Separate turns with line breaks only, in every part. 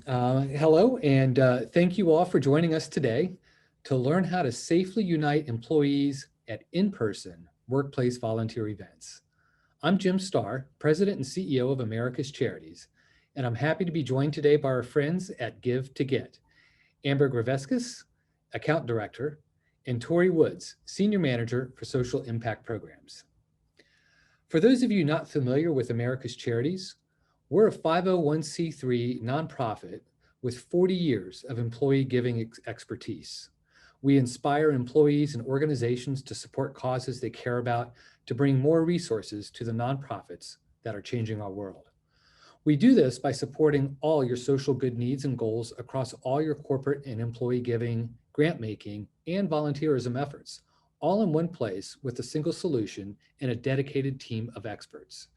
Hello, and thank you all for joining us today to learn how to safely unite employees at in-person workplace volunteer events. I'm Jim Starr, President and CEO of America's Charities, and I'm happy to be joined today by our friends at Give to Get, Amber Graveskis, Account Director, and Tori Woods, Senior Manager for Social Impact Programs. For those of you not familiar with America's Charities, we're a 501c3 nonprofit with 40 years of employee giving expertise. We inspire employees and organizations to support causes they care about to bring more resources to the nonprofits that are changing our world. We do this by supporting all your social good needs and goals across all your corporate and employee giving, grant making, and volunteerism efforts, all in one place with a single solution and a dedicated team of experts.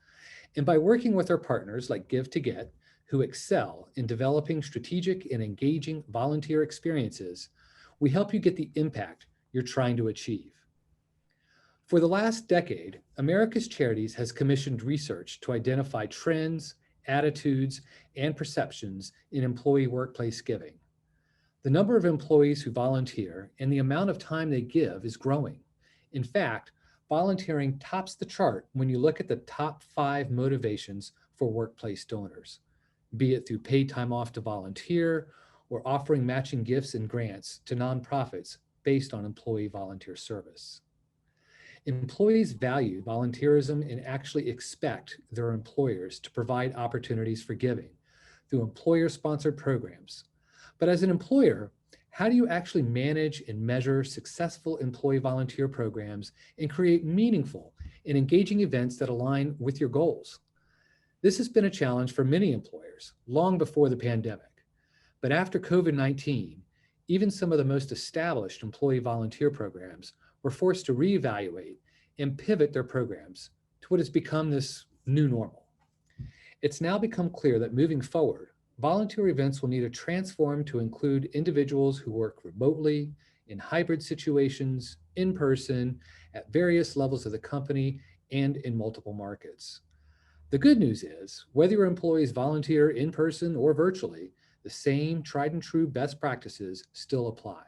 And by working with our partners like Give to Get, who excel in developing strategic and engaging volunteer experiences, we help you get the impact you're trying to achieve. For the last decade, America's Charities has commissioned research to identify trends, attitudes, and perceptions in employee workplace giving. The number of employees who volunteer and the amount of time they give is growing. In fact, volunteering tops the chart when you look at the top 5 motivations for workplace donors, be it through paid time off to volunteer or offering matching gifts and grants to nonprofits based on employee volunteer service. Employees value volunteerism and actually expect their employers to provide opportunities for giving through employer-sponsored programs. But as an employer, how do you actually manage and measure successful employee volunteer programs and create meaningful and engaging events that align with your goals? This has been a challenge for many employers long before the pandemic. But after COVID-19, even some of the most established employee volunteer programs were forced to reevaluate and pivot their programs to what has become this new normal. It's now become clear that moving forward, volunteer events will need to transform to include individuals who work remotely, in hybrid situations, in person, at various levels of the company, and in multiple markets. The good news is, whether your employees volunteer in person or virtually, the same tried and true best practices still apply.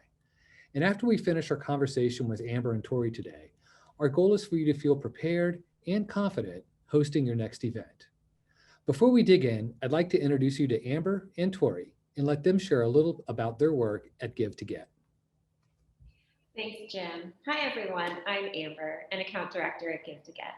And after we finish our conversation with Amber and Tori today, our goal is for you to feel prepared and confident hosting your next event. Before we dig in, I'd like to introduce you to Amber and Tori and let them share a little about their work at Give to Get.
Thanks, Jim. Hi, everyone. I'm Amber, an account director at Give to Get.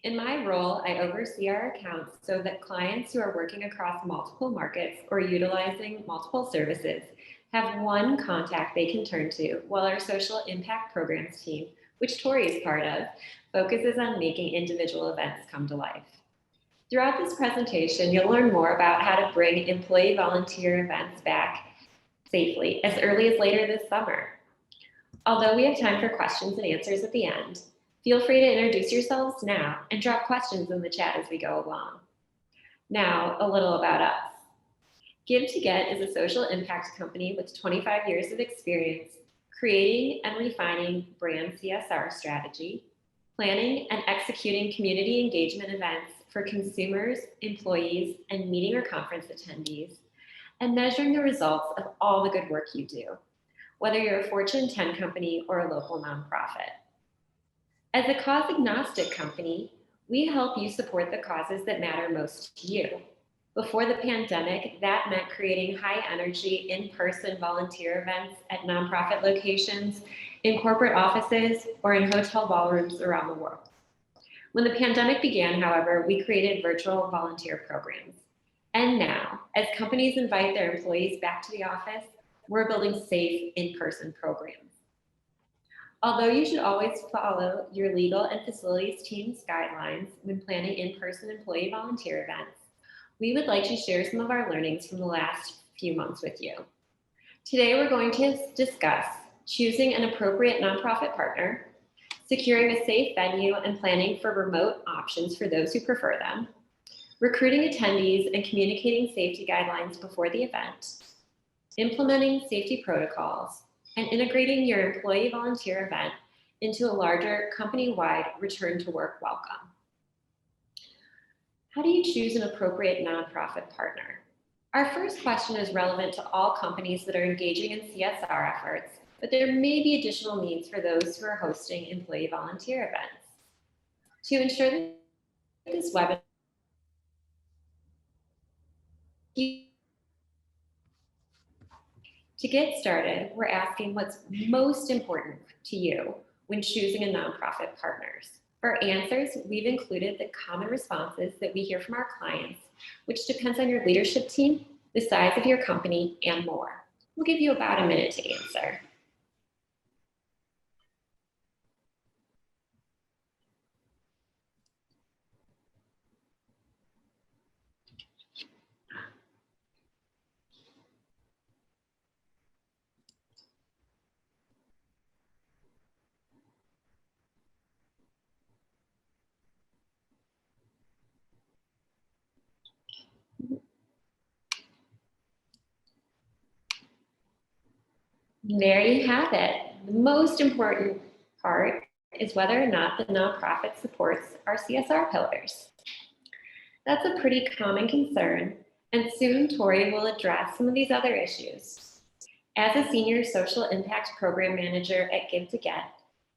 In my role, I oversee our accounts so that clients who are working across multiple markets or utilizing multiple services have one contact they can turn to, while our social impact programs team, which Tori is part of, focuses on making individual events come to life. Throughout this presentation, you'll learn more about how to bring employee volunteer events back safely as early as later this summer. Although we have time for questions and answers at the end, feel free to introduce yourselves now and drop questions in the chat as we go along. Now, a little about us. Give to Get is a social impact company with 25 years of experience creating and refining brand CSR strategy, planning and executing community engagement events for consumers, employees, and meeting or conference attendees, and measuring the results of all the good work you do, whether you're a Fortune 10 company or a local nonprofit. As a cause-agnostic company, we help you support the causes that matter most to you. Before the pandemic, that meant creating high-energy, in-person volunteer events at nonprofit locations, in corporate offices, or in hotel ballrooms around the world. When the pandemic began, however, we created virtual volunteer programs. And now, as companies invite their employees back to the office, we're building safe in-person programs. Although you should always follow your legal and facilities team's guidelines when planning in-person employee volunteer events, we would like to share some of our learnings from the last few months with you. Today, we're going to discuss choosing an appropriate nonprofit partner, securing a safe venue and planning for remote options for those who prefer them, recruiting attendees and communicating safety guidelines before the event, implementing safety protocols, and integrating your employee volunteer event into a larger company-wide return to work welcome. How do you choose an appropriate nonprofit partner? Our first question is relevant to all companies that are engaging in CSR efforts, but there may be additional needs for those who are hosting employee volunteer events. To ensure that this webinar To get started, we're asking what's most important to you when choosing a nonprofit partners. For answers, we've included the common responses that we hear from our clients, which depends on your leadership team, the size of your company, and more. We'll give you about a minute to answer. There you have it. The most important part is whether or not the nonprofit supports our CSR pillars. That's a pretty common concern, and soon Tori will address some of these other issues. As a senior social impact program manager at Give to Get,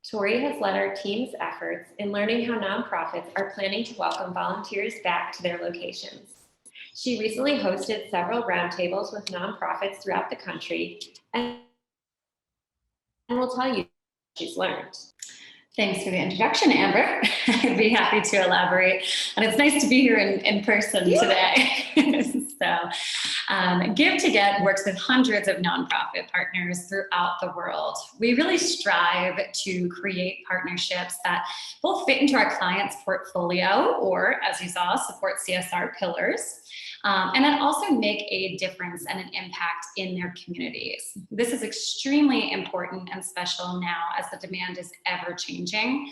Tori has led our team's efforts in learning how nonprofits are planning to welcome volunteers back to their locations. She recently hosted several roundtables with nonprofits throughout the country and will tell you what she's learned.
Thanks for the introduction, Amber. I'd be happy to elaborate. And it's nice to be here in person today. Give to Get works with hundreds of nonprofit partners throughout the world. We really strive to create partnerships that both fit into our clients' portfolio, or as you saw, support CSR pillars, and then also make a difference and an impact in their communities. This is extremely important and special now as the demand is ever changing.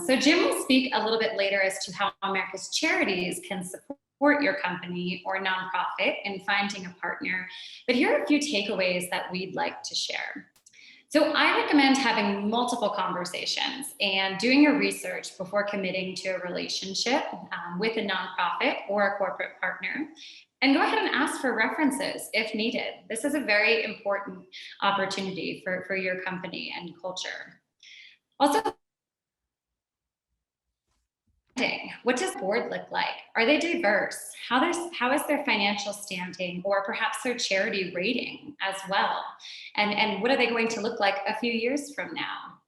So Jim will speak a little bit later as to how America's charities can support your company or nonprofit in finding a partner. But here are a few takeaways that we'd like to share. So I recommend having multiple conversations and doing your research before committing to a relationship with a nonprofit or a corporate partner. And go ahead and ask for references if needed. This is a very important opportunity for your company and culture. Also, what does the board look like? Are they diverse? How is their financial standing, or perhaps their charity rating as well? And what are they going to look like a few years from now?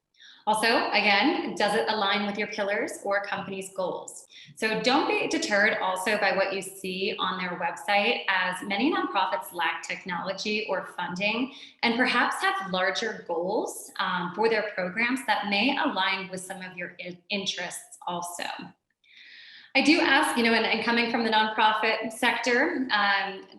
Also, again, does it align with your pillars or company's goals? So don't be deterred also by what you see on their website, as many nonprofits lack technology or funding and perhaps have larger goals for their programs that may align with some of your interests also. I do ask, and coming from the nonprofit sector,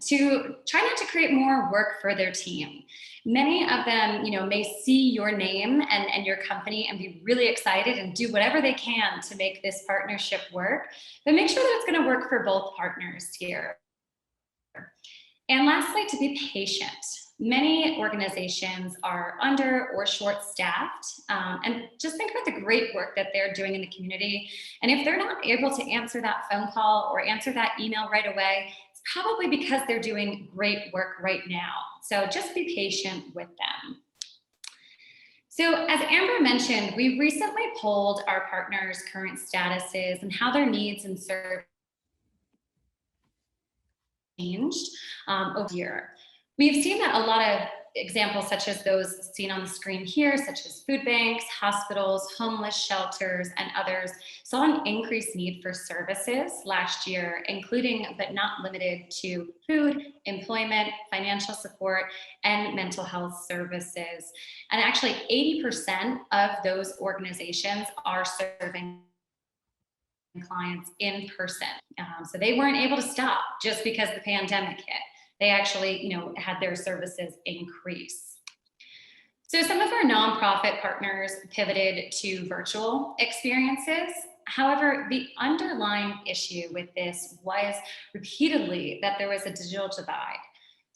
to try not to create more work for their team. Many of them, may see your name and your company and be really excited and do whatever they can to make this partnership work, but make sure that it's going to work for both partners here. And lastly, to be patient. Many organizations are under or short-staffed, and just think about the great work that they're doing in the community. And if they're not able to answer that phone call or answer that email right away, it's probably because they're doing great work right now. So just be patient with them. So as Amber mentioned, we recently polled our partners' current statuses and how their needs and services changed over the year. We've seen that a lot of examples such as those seen on the screen here, such as food banks, hospitals, homeless shelters, and others, saw an increased need for services last year, including but not limited to food, employment, financial support, and mental health services. And actually 80% of those organizations are serving clients in person. So they weren't able to stop just because the pandemic hit. They actually, had their services increase. So some of our nonprofit partners pivoted to virtual experiences. However, the underlying issue with this was repeatedly that there was a digital divide.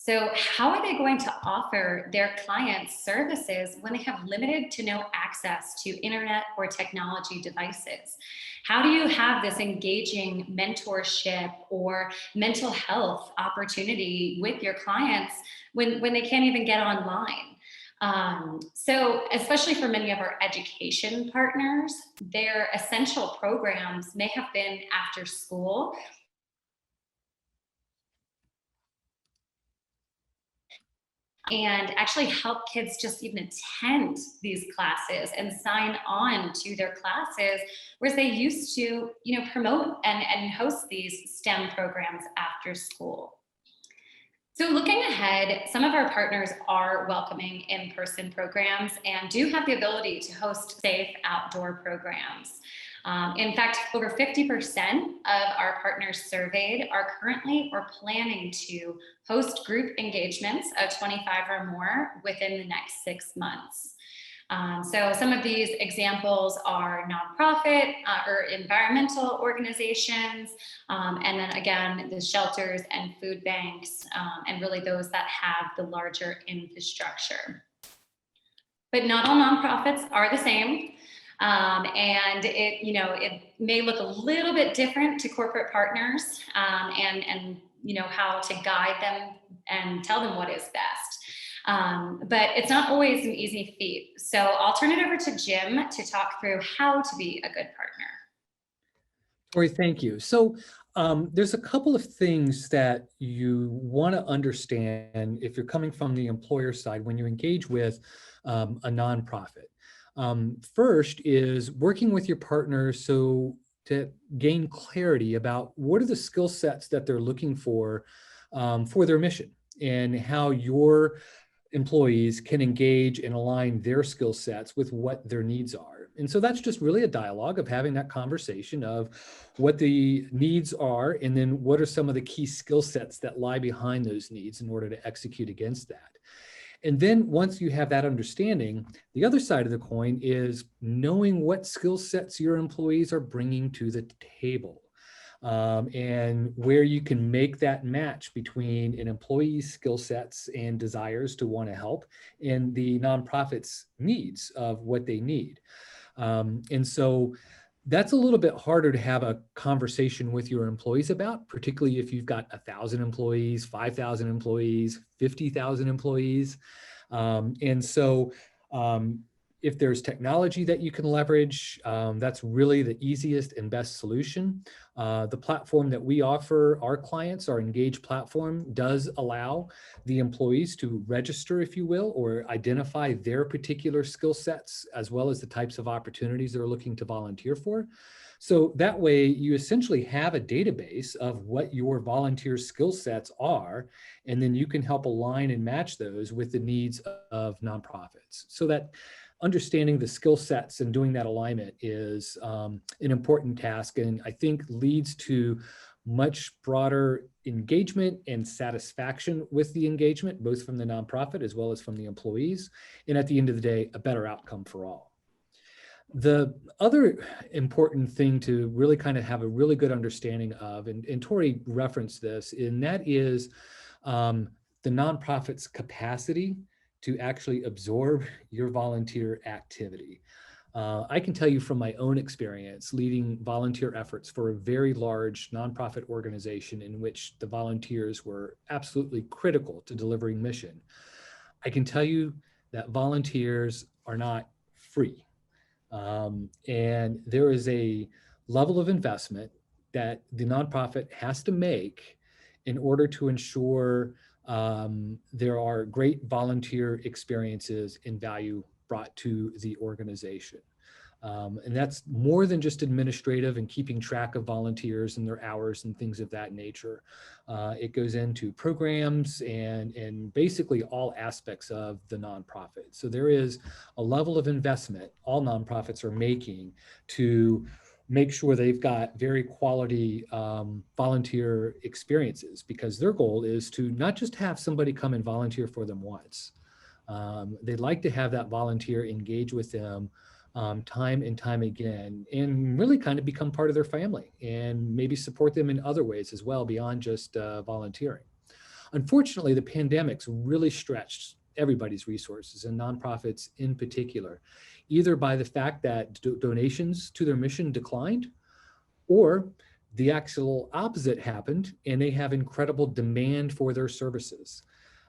So, how are they going to offer their clients services when they have limited to no access to internet or technology devices? How do you have this engaging mentorship or mental health opportunity with your clients when they can't even get online? So, especially for many of our education partners, their essential programs may have been after school and actually help kids just even attend these classes and sign on to their classes, whereas they used to, promote and host these STEM programs after school. So, looking ahead, some of our partners are welcoming in person programs and do have the ability to host safe outdoor programs. In fact, over 50% of our partners surveyed are currently or planning to host group engagements of 25 or more within the next 6 months. So some of these examples are nonprofit or environmental organizations, and then again, the shelters and food banks, and really those that have the larger infrastructure. But not all nonprofits are the same. And it may look a little bit different to corporate partners, and how to guide them and tell them what is best. But it's not always an easy feat. So I'll turn it over to Jim to talk through how to be a good partner.
Tori, thank you. So there's a couple of things that you want to understand if you're coming from the employer side when you engage with a nonprofit. First is working with your partners so to gain clarity about what are the skill sets that they're looking for their mission and how your employees can engage and align their skill sets with what their needs are. And so that's just really a dialogue of having that conversation of what the needs are, and then what are some of the key skill sets that lie behind those needs in order to execute against that. And then once you have that understanding, the other side of the coin is knowing what skill sets your employees are bringing to the table. And where you can make that match between an employee's skill sets and desires to want to help and the nonprofit's needs of what they need. And so that's a little bit harder to have a conversation with your employees about, particularly if you've got 1,000 employees, 5,000 employees, 50,000 employees. And so if there's technology that you can leverage, that's really the easiest and best solution. The platform that we offer our clients, our Engage platform, does allow the employees to register, if you will, or identify their particular skill sets, as well as the types of opportunities they're looking to volunteer for. So that way you essentially have a database of what your volunteer skill sets are, and then you can help align and match those with the needs of nonprofits. So that understanding the skill sets and doing that alignment is an important task, and I think leads to much broader engagement and satisfaction with the engagement, both from the nonprofit as well as from the employees. And at the end of the day, a better outcome for all. The other important thing to really kind of have a really good understanding of, and Tori referenced this, and that is the nonprofit's capacity to actually absorb your volunteer activity. I can tell you from my own experience leading volunteer efforts for a very large nonprofit organization in which the volunteers were absolutely critical to delivering mission. I can tell you that volunteers are not free. And there is a level of investment that the nonprofit has to make in order to ensure there are great volunteer experiences and value brought to the organization. And that's more than just administrative and keeping track of volunteers and their hours and things of that nature. It goes into programs and basically all aspects of the nonprofit. So there is a level of investment all nonprofits are making to make sure they've got very quality volunteer experiences, because their goal is to not just have somebody come and volunteer for them once. They'd like to have that volunteer engage with them time and time again, and really kind of become part of their family and maybe support them in other ways as well beyond just volunteering. Unfortunately, the pandemic's really stretched everybody's resources, and nonprofits in particular, either by the fact that donations to their mission declined, or the actual opposite happened and they have incredible demand for their services.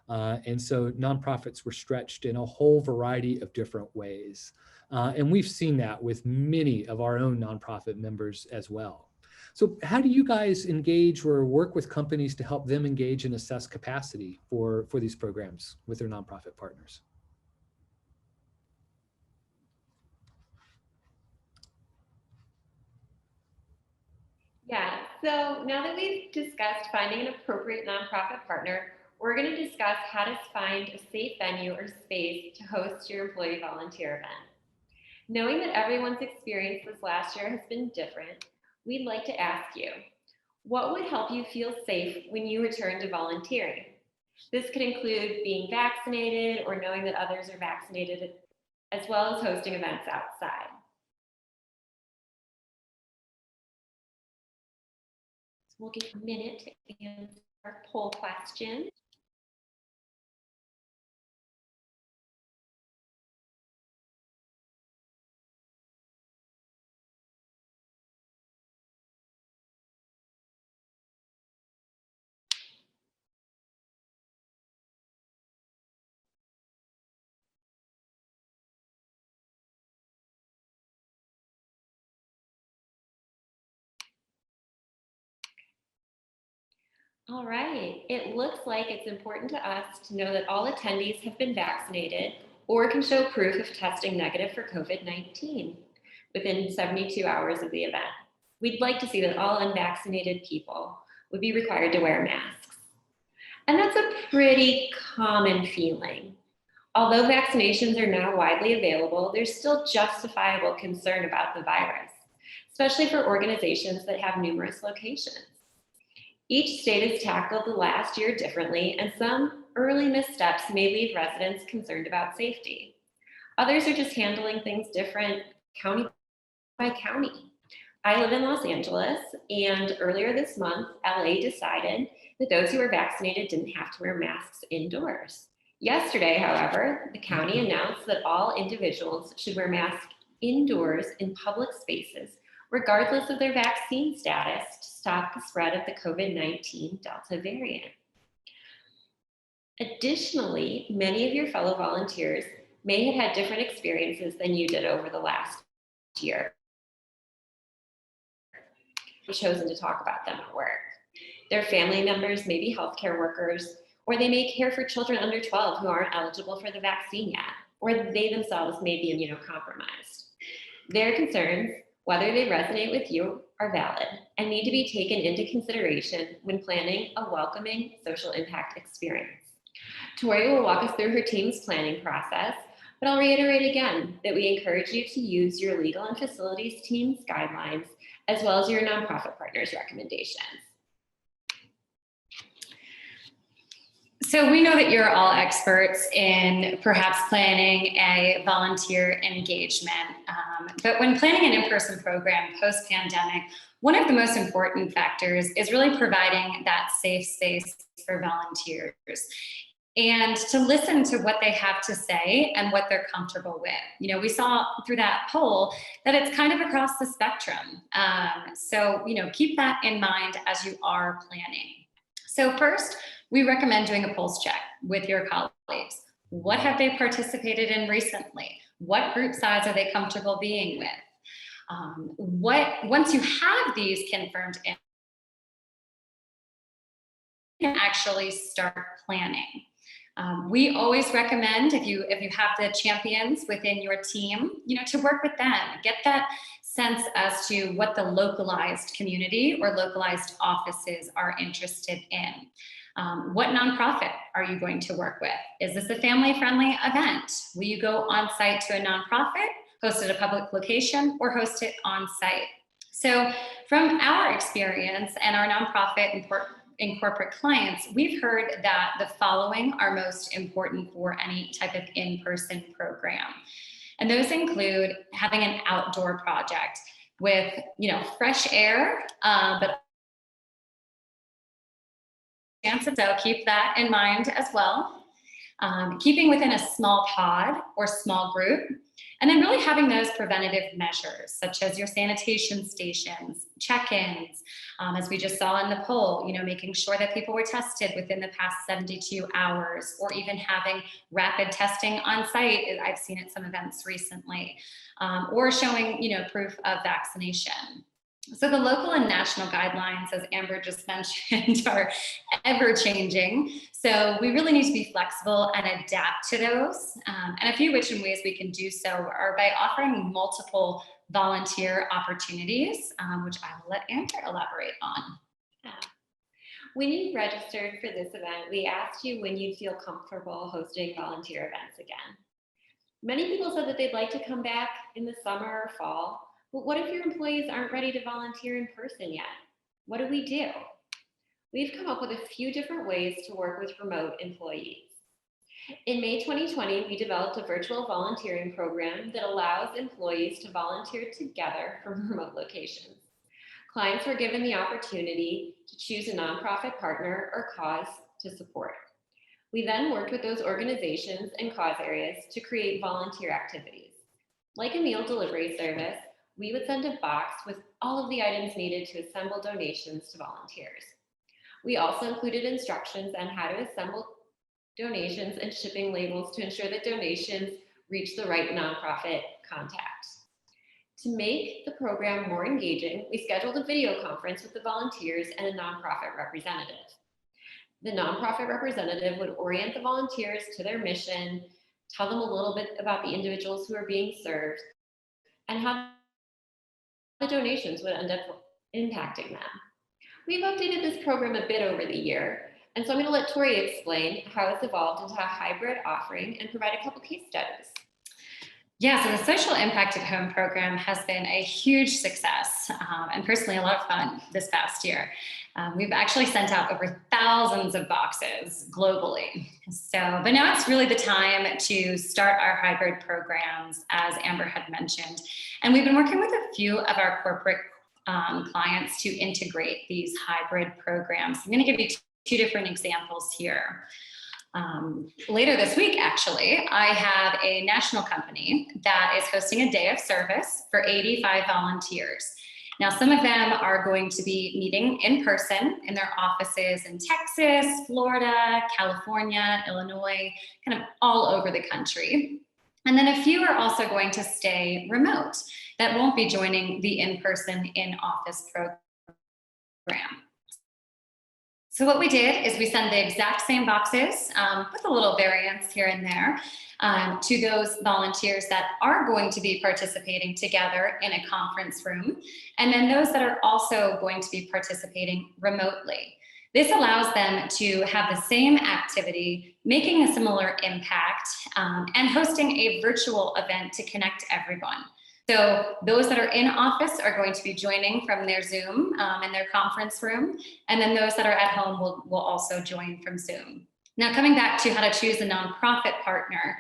And so nonprofits were stretched in a whole variety of different ways. And we've seen that with many of our own nonprofit members as well. So how do you guys engage or work with companies to help them engage and assess capacity for these programs with their nonprofit partners?
Yeah, so now that we've discussed finding an appropriate nonprofit partner, we're going to discuss how to find a safe venue or space to host your employee volunteer event. Knowing that everyone's experience this last year has been different, we'd like to ask you, what would help you feel safe when you return to volunteering? This could include being vaccinated or knowing that others are vaccinated, as well as hosting events outside. So we'll give a minute to answer our poll question. All right, it looks like it's important to us to know that all attendees have been vaccinated or can show proof of testing negative for COVID-19 within 72 hours of the event. We'd like to see that all unvaccinated people would be required to wear masks. And that's a pretty common feeling. Although vaccinations are now widely available, there's still justifiable concern about the virus, especially for organizations that have numerous locations. Each state has tackled the last year differently, and some early missteps may leave residents concerned about safety. Others are just handling things different county by county. I live in Los Angeles, and earlier this month, LA decided that those who were vaccinated didn't have to wear masks indoors. Yesterday, however, the county announced that all individuals should wear masks indoors in public spaces, regardless of their vaccine status, to stop the spread of the COVID-19 Delta variant. Additionally, many of your fellow volunteers may have had different experiences than you did over the last year. They've chosen to talk about them at work. Their family members may be healthcare workers, or they may care for children under 12 who aren't eligible for the vaccine yet, or they themselves may be immunocompromised. Their concerns, whether they resonate with you, are valid and need to be taken into consideration when planning a welcoming social impact experience. Tori will walk us through her team's planning process, but I'll reiterate again that we encourage you to use your legal and facilities team's guidelines, as well as your nonprofit partners' recommendations.
So we know that you're all experts in perhaps planning a volunteer engagement, but when planning an in-person program post-pandemic, one of the most important factors is really providing that safe space for volunteers and to listen to what they have to say and what they're comfortable with. You know, we saw through that poll that it's kind of across the spectrum. So, keep that in mind as you are planning. So first, we recommend doing a pulse check with your colleagues. What have they participated in recently? What group size are they comfortable being with? Once you have these confirmed, you can actually start planning. We always recommend, if you have the champions within your team, to work with them, get that sense as to what the localized community or localized offices are interested in. What nonprofit are you going to work with? Is this a family-friendly event? Will you go on site to a nonprofit, host at a public location, or host it on site? So from our experience and our nonprofit and corporate clients, we've heard that the following are most important for any type of in-person program. And those include having an outdoor project with, fresh air, but chance, so keep that in mind as well. Keeping within a small pod or small group, and then really having those preventative measures, such as your sanitation stations, check-ins, as we just saw in the poll, making sure that people were tested within the past 72 hours, or even having rapid testing on site. I've seen at some events recently, or showing, proof of vaccination. So the local and national guidelines, as Amber just mentioned, are ever changing. So we really need to be flexible and adapt to those. And a few ways we can do so are by offering multiple volunteer opportunities, which I will let Amber elaborate on.
When you registered for this event, we asked you when you'd feel comfortable hosting volunteer events again. Many people said that they'd like to come back in the summer or fall. But what if your employees aren't ready to volunteer in person yet? What do we do? We've come up with a few different ways to work with remote employees. In May 2020, we developed a virtual volunteering program that allows employees to volunteer together from remote locations. Clients were given the opportunity to choose a nonprofit partner or cause to support. We then worked with those organizations and cause areas to create volunteer activities. Like a meal delivery service, we would send a box with all of the items needed to assemble donations to volunteers. We also included instructions on how to assemble donations and shipping labels to ensure that donations reach the right nonprofit contact. To make the program more engaging, we scheduled a video conference with the volunteers and a nonprofit representative. The nonprofit representative would orient the volunteers to their mission, tell them a little bit about the individuals who are being served, and how the donations would end up impacting them. We've updated this program a bit over the year, and so I'm going to let Tori explain how it's evolved into a hybrid offering and provide a couple case studies.
Yeah, so the Social Impact at Home program has been a huge success, and personally a lot of fun this past year. We've actually sent out over thousands of boxes globally. But now it's really the time to start our hybrid programs, as Amber had mentioned. And we've been working with a few of our corporate clients to integrate these hybrid programs. I'm going to give you two different examples here. Later this week, actually, I have a national company that is hosting a day of service for 85 volunteers. Now, some of them are going to be meeting in person in their offices in Texas, Florida, California, Illinois, kind of all over the country. And then a few are also going to stay remote that won't be joining the in-person, in-office program. So what we did is we send the exact same boxes with a little variance here and there to those volunteers that are going to be participating together in a conference room, and then those that are also going to be participating remotely. This allows them to have the same activity, making a similar impact, and hosting a virtual event to connect everyone. So those that are in office are going to be joining from their Zoom in their conference room, and then those that are at home will also join from Zoom. Now, coming back to how to choose a nonprofit partner,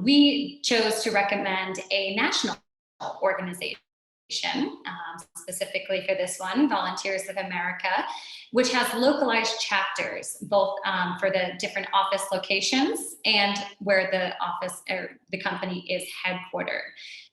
we chose to recommend a national organization, specifically for this one, Volunteers of America, which has localized chapters, both for the different office locations and where the office or the company is headquartered.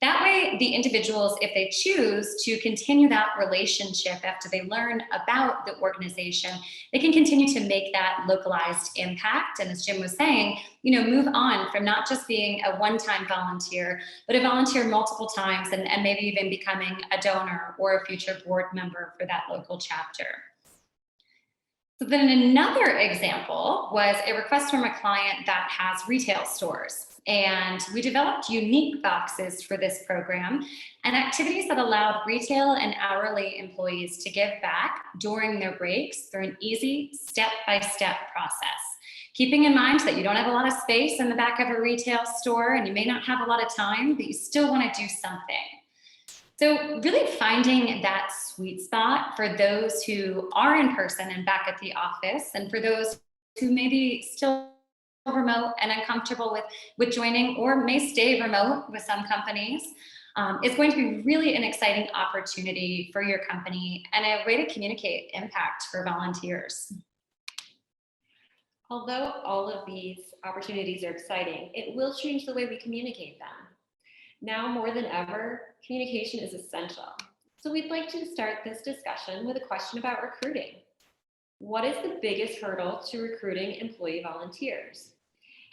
That way, the individuals, if they choose to continue that relationship after they learn about the organization, they can continue to make that localized impact. And as Jim was saying, move on from not just being a one-time volunteer, but a volunteer multiple times and maybe even becoming a donor or a future board member for that local chapter. So then another example was a request from a client that has retail stores. And we developed unique boxes for this program and activities that allowed retail and hourly employees to give back during their breaks through an easy step-by-step process. Keeping in mind that you don't have a lot of space in the back of a retail store and you may not have a lot of time, but you still want to do something. So really finding that sweet spot for those who are in person and back at the office, and for those who may be still remote and uncomfortable with joining or may stay remote with some companies, is going to be really an exciting opportunity for your company and a way to communicate impact for volunteers.
Although all of these opportunities are exciting, it will change the way we communicate them. Now more than ever, communication is essential. So we'd like to start this discussion with a question about recruiting. What is the biggest hurdle to recruiting employee volunteers?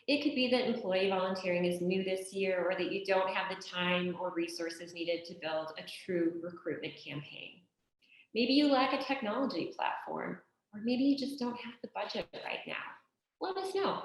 It could be that employee volunteering is new this year, or that you don't have the time or resources needed to build a true recruitment campaign. Maybe you lack a technology platform, or maybe you just don't have the budget right now. Let us know.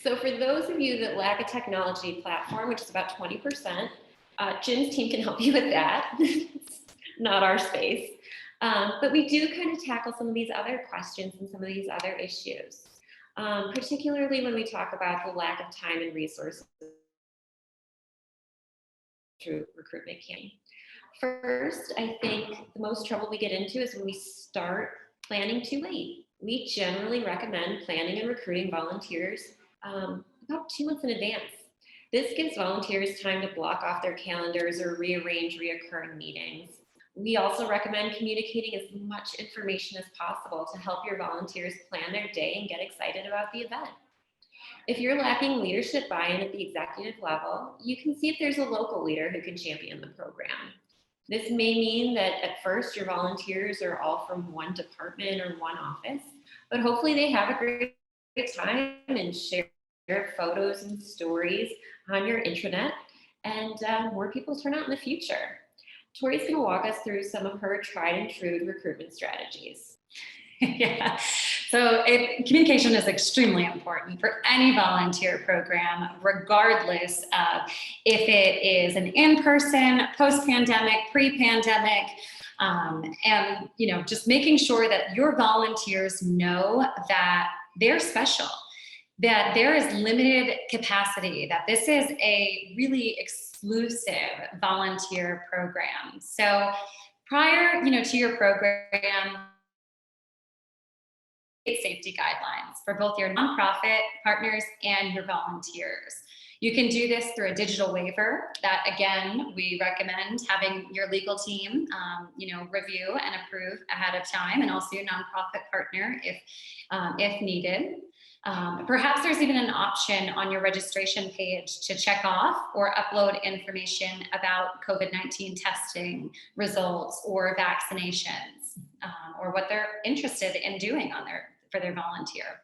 So for those of you that lack a technology platform, which is about 20%, Jim's team can help you with that. It's not our space. But we do kind of tackle some of these other questions and some of these other issues, particularly when we talk about the lack of time and resources through recruitment campaign. First, I think the most trouble we get into is when we start planning too late. We generally recommend planning and recruiting volunteers about 2 months in advance. This gives volunteers time to block off their calendars or rearrange reoccurring meetings. We also recommend communicating as much information as possible to help your volunteers plan their day and get excited about the event. If you're lacking leadership buy-in at the executive level, you can see if there's a local leader who can champion the program. This may mean that at first your volunteers are all from one department or one office, but hopefully they have a great time and share photos and stories on your intranet, and more people turn out in the future. Tori's going to walk us through some of her tried and true recruitment strategies.
Yeah. So communication is extremely important for any volunteer program, regardless of if it is an in-person, post-pandemic, pre-pandemic, and just making sure that your volunteers know that they're special, that there is limited capacity, that this is a really exclusive volunteer program. So prior, to your program, safety guidelines for both your nonprofit partners and your volunteers. You can do this through a digital waiver that, again, we recommend having your legal team, review and approve ahead of time, and also your nonprofit partner if needed. Perhaps there's even an option on your registration page to check off or upload information about COVID-19 testing results or vaccinations, or what they're interested in doing for their volunteer.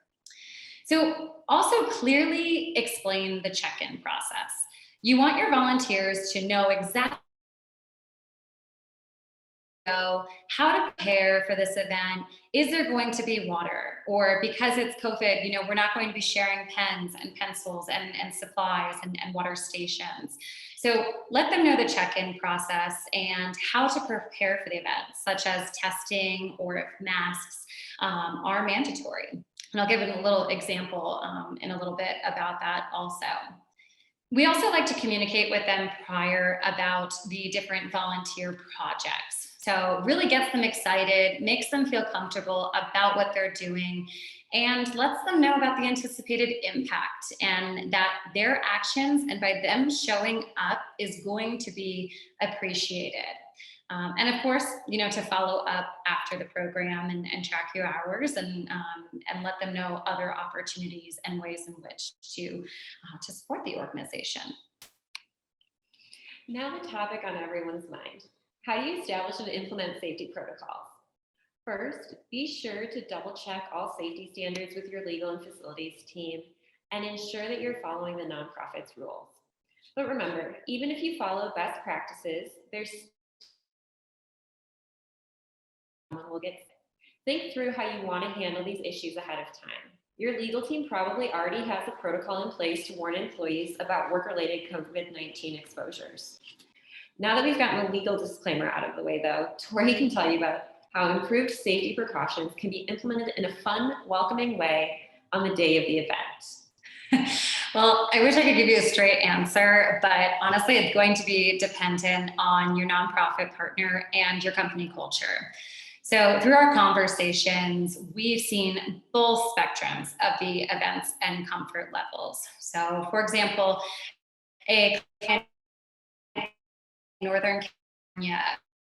So also clearly explain the check-in process. You want your volunteers to know exactly how to prepare for this event. Is there going to be water? Or because it's COVID, we're not going to be sharing pens and pencils and supplies and water stations. So let them know the check-in process and how to prepare for the event, such as testing or if masks are mandatory. And I'll give a little example in a little bit about that also. We also like to communicate with them prior about the different volunteer projects. So really gets them excited, makes them feel comfortable about what they're doing, and lets them know about the anticipated impact and that their actions and by them showing up is going to be appreciated. And of course, to follow up after the program and track your hours and let them know other opportunities and ways in which to support the organization.
Now the topic on everyone's mind. How do you establish and implement safety protocols? First, be sure to double check all safety standards with your legal and facilities team and ensure that you're following the nonprofit's rules. But remember, even if you follow best practices, someone will get sick. Think through how you want to handle these issues ahead of time. Your legal team probably already has a protocol in place to warn employees about work-related COVID-19 exposures. Now that we've gotten the legal disclaimer out of the way, though, Tori can tell you about how improved safety precautions can be implemented in a fun, welcoming way on the day of the event.
Well, I wish I could give you a straight answer, but honestly, it's going to be dependent on your nonprofit partner and your company culture. So through our conversations, we've seen both spectrums of the events and comfort levels. So for example, a Northern California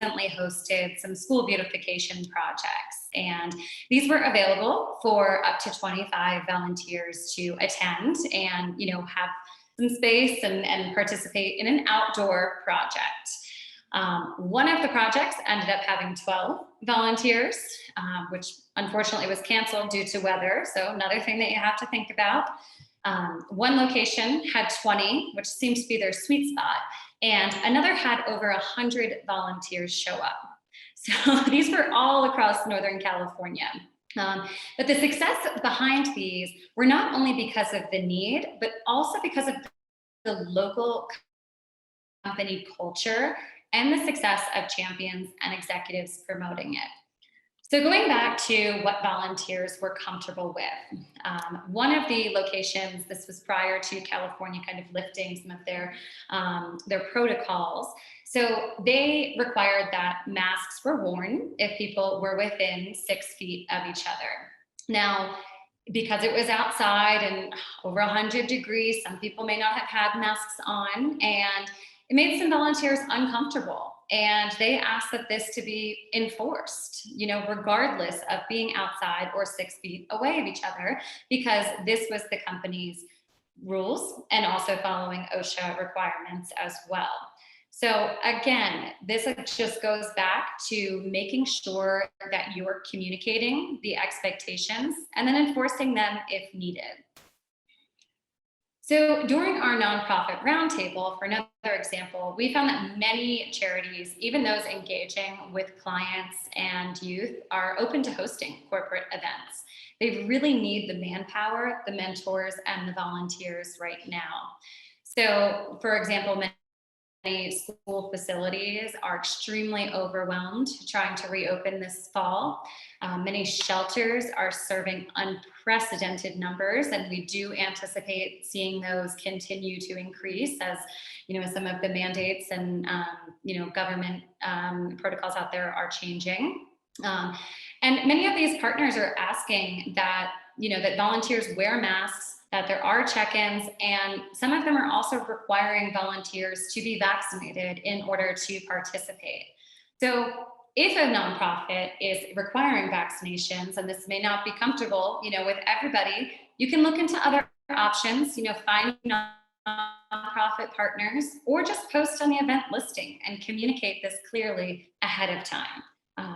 recently hosted some school beautification projects, and these were available for up to 25 volunteers to attend and have some space and participate in an outdoor project. One of the projects ended up having 12 volunteers, which unfortunately was canceled due to weather. So another thing that you have to think about. One location had 20, which seems to be their sweet spot, and another had over 100 volunteers show up. So these were all across Northern California. But the success behind these were not only because of the need, but also because of the local company culture and the success of champions and executives promoting it. So going back to what volunteers were comfortable with, one of the locations, this was prior to California kind of lifting some of their protocols. So they required that masks were worn if people were within 6 feet of each other. Now, because it was outside and over 100 degrees, some people may not have had masks on, and it made some volunteers uncomfortable. And they asked that this to be enforced, regardless of being outside or 6 feet away of each other, because this was the company's rules and also following OSHA requirements as well. So again, this just goes back to making sure that you're communicating the expectations and then enforcing them if needed. So during our nonprofit roundtable, for another example, we found that many charities, even those engaging with clients and youth, are open to hosting corporate events. They really need the manpower, the mentors, and the volunteers right now. So, for example, many school facilities are extremely overwhelmed trying to reopen this fall. Many shelters are serving unprecedented numbers, and we do anticipate seeing those continue to increase as some of the mandates and government protocols out there are changing. And many of these partners are asking that that volunteers wear masks, that there are check-ins, and some of them are also requiring volunteers to be vaccinated in order to participate. So if a nonprofit is requiring vaccinations, and this may not be comfortable, with everybody, you can look into other options, find nonprofit partners, or just post on the event listing and communicate this clearly ahead of time.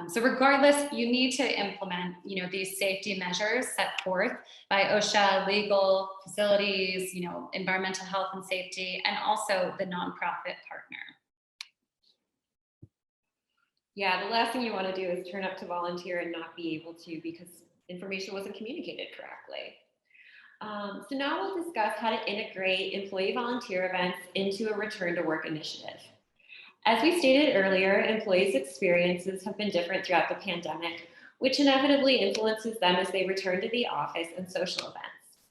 So regardless, you need to implement, these safety measures set forth by OSHA, legal, facilities, environmental health and safety, and also the nonprofit partner.
Yeah, the last thing you want to do is turn up to volunteer and not be able to because information wasn't communicated correctly. So now we'll discuss how to integrate employee volunteer events into a return to work initiative. As we stated earlier, employees' experiences have been different throughout the pandemic, which inevitably influences them as they return to the office and social events.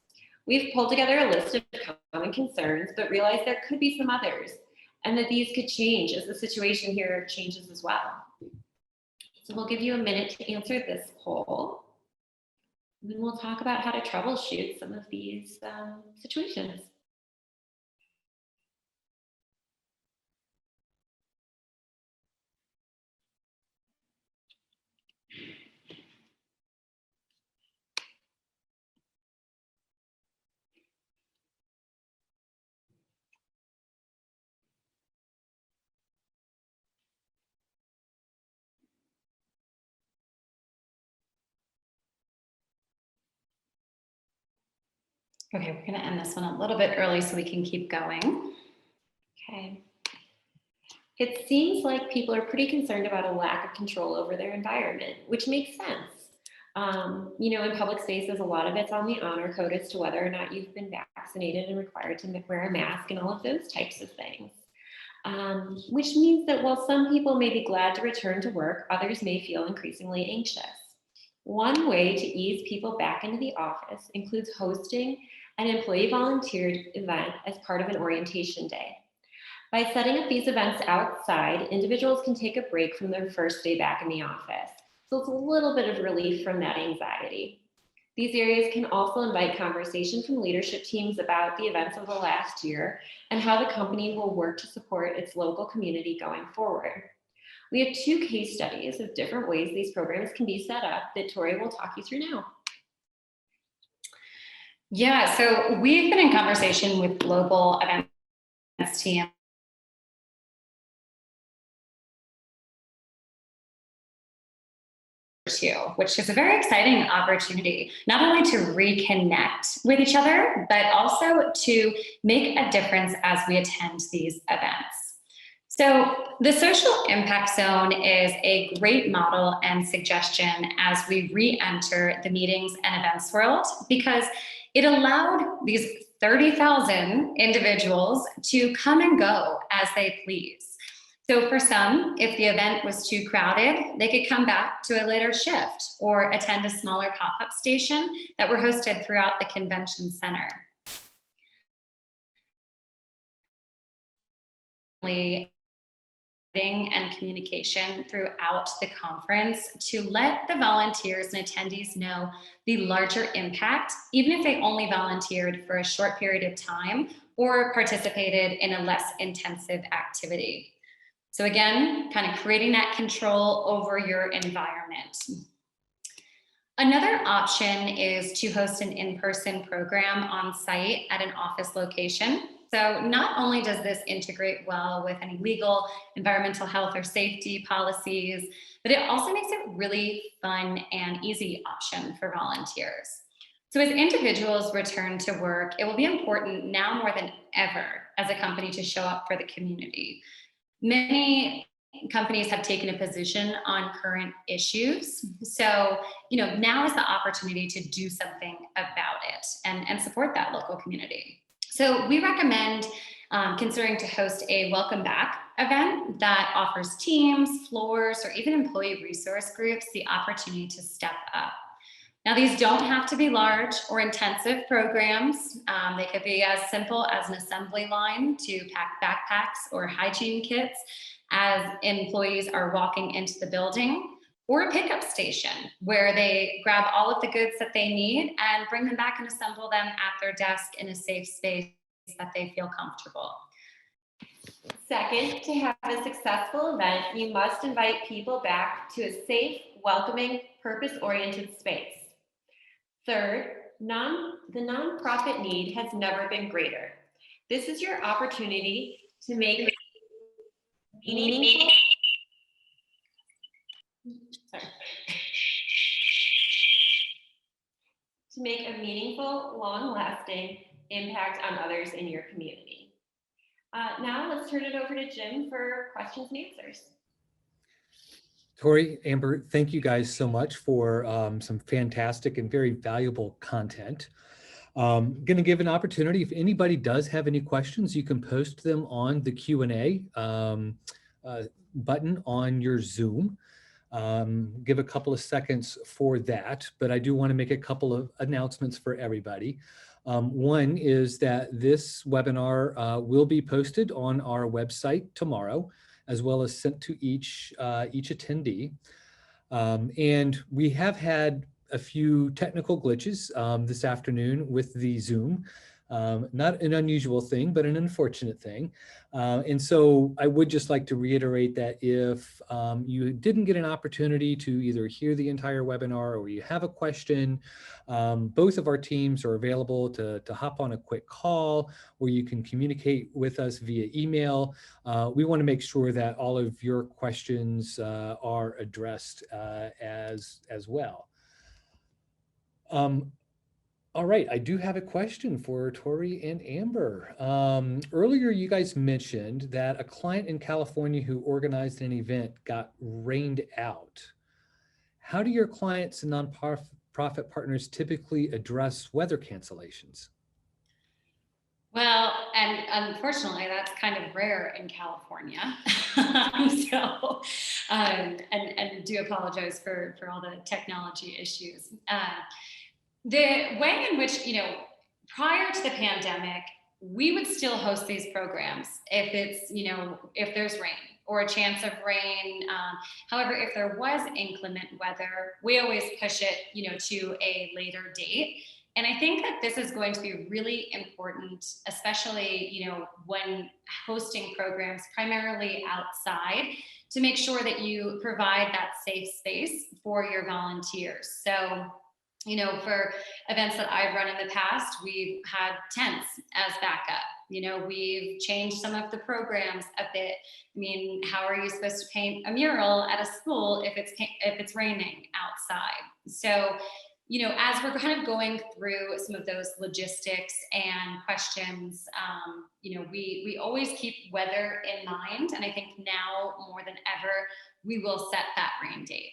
We've pulled together a list of common concerns, but realized there could be some others, and that these could change as the situation here changes as well. So we'll give you a minute to answer this poll, and then we'll talk about how to troubleshoot some of these situations.
Okay, we're going to end this one a little bit early so we can keep going.
Okay. It seems like people are pretty concerned about a lack of control over their environment, which makes sense. In public spaces, a lot of it's on the honor code as to whether or not you've been vaccinated and required to wear a mask and all of those types of things. Which means that while some people may be glad to return to work, others may feel increasingly anxious. One way to ease people back into the office includes hosting an employee volunteered event as part of an orientation day. By setting up these events outside, individuals can take a break from their first day back in the office. So it's a little bit of relief from that anxiety. These areas can also invite conversation from leadership teams about the events of the last year and how the company will work to support its local community going forward. We have 2 case studies of different ways these programs can be set up that Tori will talk you through now.
Yeah, so we've been in conversation with global events team too, which is a very exciting opportunity, not only to reconnect with each other, but also to make a difference as we attend these events. So the social impact zone is a great model and suggestion as we re-enter the meetings and events world, because it allowed these 30,000 individuals to come and go as they please. So for some, if the event was too crowded, they could come back to a later shift or attend a smaller pop-up station that were hosted throughout the convention center. And communication throughout the conference to let the volunteers and attendees know the larger impact, even if they only volunteered for a short period of time or participated in a less intensive activity. So again, kind of creating that control over your environment. Another option is to host an in-person program on site at an office location. So not only does this integrate well with any legal, environmental health or safety policies, but it also makes it really fun and easy option for volunteers. So as individuals return to work, it will be important now more than ever as a company to show up for the community. Many companies have taken a position on current issues. So, now is the opportunity to do something about it and support that local community. So we recommend considering to host a welcome back event that offers teams, floors, or even employee resource groups the opportunity to step up. Now, these don't have to be large or intensive programs. They could be as simple as an assembly line to pack backpacks or hygiene kits as employees are walking into the building, or a pickup station where they grab all of the goods that they need and bring them back and assemble them at their desk in a safe space that they feel comfortable.
Second, to have a successful event, you must invite people back to a safe, welcoming, purpose-oriented space. Third, the nonprofit need has never been greater. This is your opportunity to make meaningful, long-lasting impact on others in your community. Now let's turn it over to Jim for questions and answers.
Tori, Amber, thank you guys so much for some fantastic and very valuable content. Going to give an opportunity, if anybody does have any questions, you can post them on the Q&A button on your Zoom. Give a couple of seconds for that, but I do want to make a couple of announcements for everybody. One is that this webinar will be posted on our website tomorrow, as well as sent to each attendee. And we have had a few technical glitches this afternoon with the Zoom. Not an unusual thing, but an unfortunate thing. And so I would just like to reiterate that if you didn't get an opportunity to either hear the entire webinar or you have a question, both of our teams are available to hop on a quick call, or you can communicate with us via email. We want to make sure that all of your questions are addressed as well. All right, I do have a question for Tori and Amber. Earlier, you guys mentioned that a client in California who organized an event got rained out. How do your clients and nonprofit partners typically address weather cancellations?
Well, and unfortunately, that's kind of rare in California. So, and do apologize for all the technology issues. The way in which, prior to the pandemic, we would still host these programs if it's, if there's rain or a chance of rain. However, if there was inclement weather, we always push it, to a later date. And I think that this is going to be really important, especially, when hosting programs primarily outside, to make sure that you provide that safe space for your volunteers. So, for events that I've run in the past, we've had tents as backup. We've changed some of the programs a bit. I mean, how are you supposed to paint a mural at a school if it's raining outside? So, as we're kind of going through some of those logistics and questions, we always keep weather in mind, and I think now more than ever, we will set that rain date.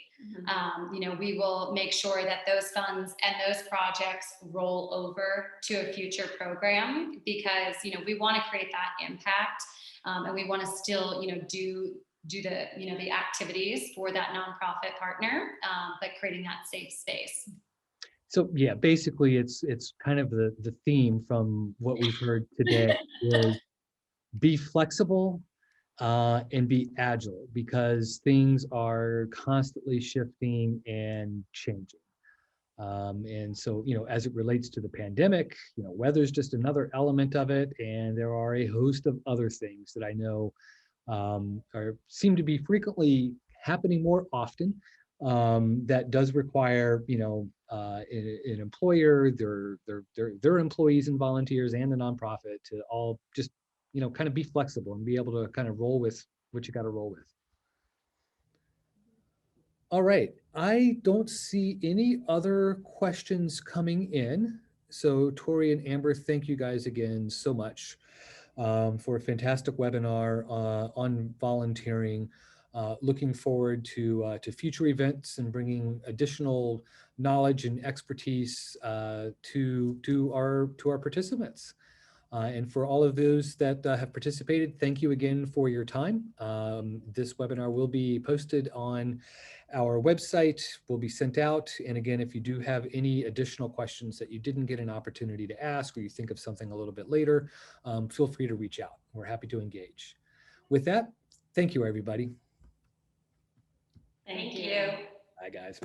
We will make sure that those funds and those projects roll over to a future program because, we want to create that impact, and we want to still, do the, the activities for that nonprofit partner, but creating that safe space.
So yeah, basically it's kind of the theme from what we've heard today is be flexible and be agile because things are constantly shifting and changing. And so, as it relates to the pandemic, weather's just another element of it. And there are a host of other things that I know seem to be frequently happening more often. That does require, an employer, their employees and volunteers and the nonprofit to all just, kind of be flexible and be able to kind of roll with what you got to roll with. All right, I don't see any other questions coming in. So Tori and Amber, thank you guys again so much for a fantastic webinar on volunteering. Looking forward to future events and bringing additional knowledge and expertise to our participants. And for all of those that have participated, thank you again for your time. This webinar will be posted on our website, will be sent out. And again, if you do have any additional questions that you didn't get an opportunity to ask, or you think of something a little bit later, feel free to reach out. We're happy to engage. With that, thank you, everybody.
Thank you.
Bye, guys.